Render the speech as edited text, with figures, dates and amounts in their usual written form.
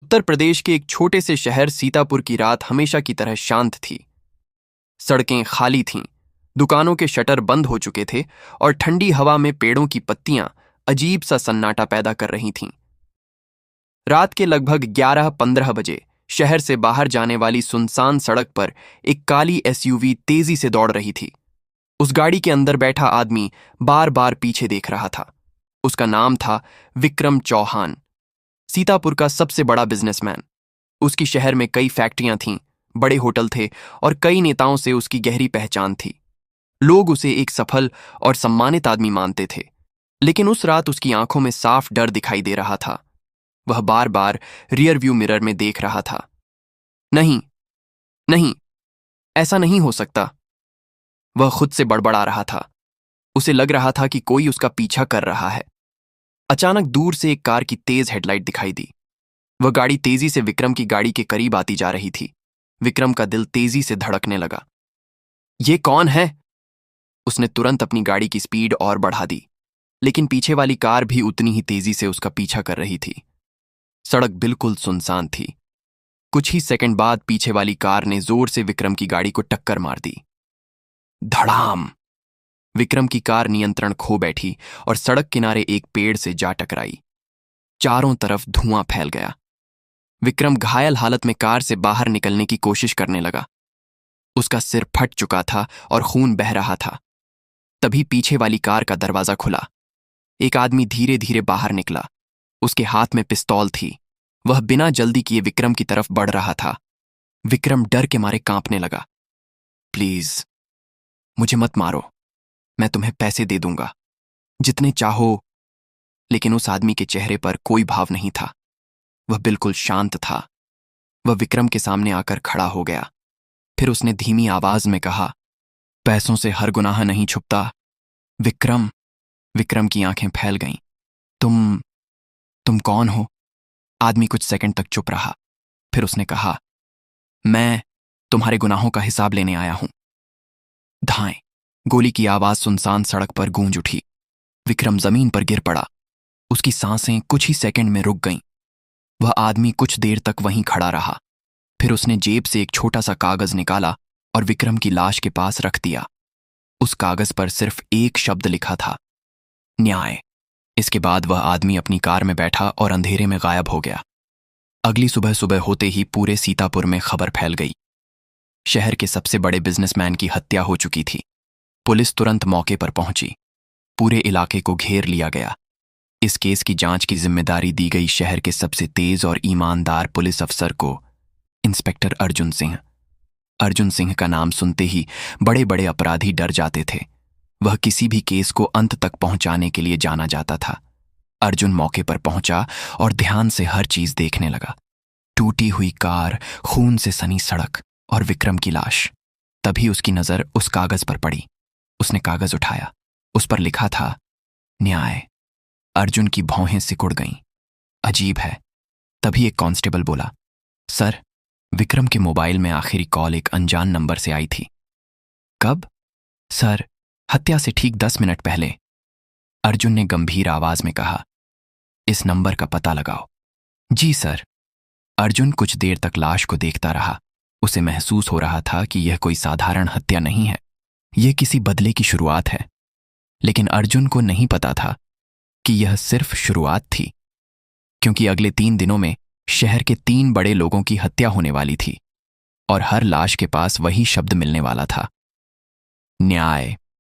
उत्तर प्रदेश के एक छोटे से शहर सीतापुर की रात हमेशा की तरह शांत थी। सड़कें खाली थीं, दुकानों के शटर बंद हो चुके थे और ठंडी हवा में पेड़ों की पत्तियां अजीब सा सन्नाटा पैदा कर रही थीं। रात के लगभग 11:15 बजे शहर से बाहर जाने वाली सुनसान सड़क पर एक काली एसयूवी तेजी से दौड़ रही थी। उस गाड़ी के अंदर बैठा आदमी बार बार पीछे देख रहा था। उसका नाम था विक्रम चौहान, सीतापुर का सबसे बड़ा बिजनेसमैन। उसकी शहर में कई फैक्ट्रियां थीं, बड़े होटल थे और कई नेताओं से उसकी गहरी पहचान थी। लोग उसे एक सफल और सम्मानित आदमी मानते थे, लेकिन उस रात उसकी आंखों में साफ डर दिखाई दे रहा था। वह बार बार रियर व्यू मिरर में देख रहा था। नहीं, नहीं, ऐसा नहीं हो सकता। वह खुद से बड़बड़ा रहा था। उसे लग रहा था कि कोई उसका पीछा कर रहा है। अचानक दूर से एक कार की तेज हेडलाइट दिखाई दी। वह गाड़ी तेजी से विक्रम की गाड़ी के करीब आती जा रही थी। विक्रम का दिल तेजी से धड़कने लगा। ये कौन है? उसने तुरंत अपनी गाड़ी की स्पीड और बढ़ा दी, लेकिन पीछे वाली कार भी उतनी ही तेजी से उसका पीछा कर रही थी। सड़क बिल्कुल सुनसान थी। कुछ ही सेकंड बाद पीछे वाली कार ने जोर से विक्रम की गाड़ी को टक्कर मार दी। धड़ाम! विक्रम की कार नियंत्रण खो बैठी और सड़क किनारे एक पेड़ से जा टकराई। चारों तरफ धुआं फैल गया। विक्रम घायल हालत में कार से बाहर निकलने की कोशिश करने लगा। उसका सिर फट चुका था और खून बह रहा था। तभी पीछे वाली कार का दरवाजा खुला। एक आदमी धीरे धीरे बाहर निकला। उसके हाथ में पिस्तौल थी। वह बिना जल्दी किए विक्रम की तरफ बढ़ रहा था। विक्रम डर के मारे कांपने लगा। प्लीज, मुझे मत मारो। मैं तुम्हें पैसे दे दूंगा, जितने चाहो। लेकिन उस आदमी के चेहरे पर कोई भाव नहीं था। वह बिल्कुल शांत था। वह विक्रम के सामने आकर खड़ा हो गया। फिर उसने धीमी आवाज में कहा, पैसों से हर गुनाह नहीं छुपता। विक्रम। विक्रम की आंखें फैल गईं। तुम कौन हो? आदमी कुछ सेकंड तक चुप रहा। फिर उसने कहा, मैं तुम्हारे गुनाहों का हिसाब लेने आया हूं। धाएं! गोली की आवाज सुनसान सड़क पर गूंज उठी। विक्रम जमीन पर गिर पड़ा। उसकी सांसें कुछ ही सेकंड में रुक गईं। वह आदमी कुछ देर तक वहीं खड़ा रहा। फिर उसने जेब से एक छोटा सा कागज निकाला और विक्रम की लाश के पास रख दिया। उस कागज पर सिर्फ एक शब्द लिखा था, न्याय। इसके बाद वह आदमी अपनी कार में बैठा और अंधेरे में गायब हो गया। अगली सुबह सुबह होते ही पूरे सीतापुर में खबर फैल गई। शहर के सबसे बड़े बिजनेसमैन की हत्या हो चुकी थी। पुलिस तुरंत मौके पर पहुंची। पूरे इलाके को घेर लिया गया। इस केस की जांच की जिम्मेदारी दी गई शहर के सबसे तेज और ईमानदार पुलिस अफसर को, इंस्पेक्टर अर्जुन सिंह। अर्जुन सिंह का नाम सुनते ही बड़े बड़े अपराधी डर जाते थे। वह किसी भी केस को अंत तक पहुंचाने के लिए जाना जाता था। अर्जुन मौके पर पहुंचा और ध्यान से हर चीज देखने लगा। टूटी हुई कार, खून से सनी सड़क और विक्रम की लाश। तभी उसकी नजर उस कागज पर पड़ी। उसने कागज उठाया। उस पर लिखा था, न्याय। अर्जुन की भौहें सिकुड़ गईं। अजीब है। तभी एक कांस्टेबल बोला, सर, विक्रम के मोबाइल में आखिरी कॉल एक अनजान नंबर से आई थी। कब? सर, हत्या से ठीक 10 मिनट पहले। अर्जुन ने गंभीर आवाज में कहा, इस नंबर का पता लगाओ। जी सर। अर्जुन कुछ देर तक लाश को देखता रहा। उसे महसूस हो रहा था कि यह कोई साधारण हत्या नहीं है, यह किसी बदले की शुरुआत है। लेकिन अर्जुन को नहीं पता था कि यह सिर्फ शुरुआत थी, क्योंकि अगले 3 दिनों में शहर के 3 बड़े लोगों की हत्या होने वाली थी और हर लाश के पास वही शब्द मिलने वाला था, न्याय।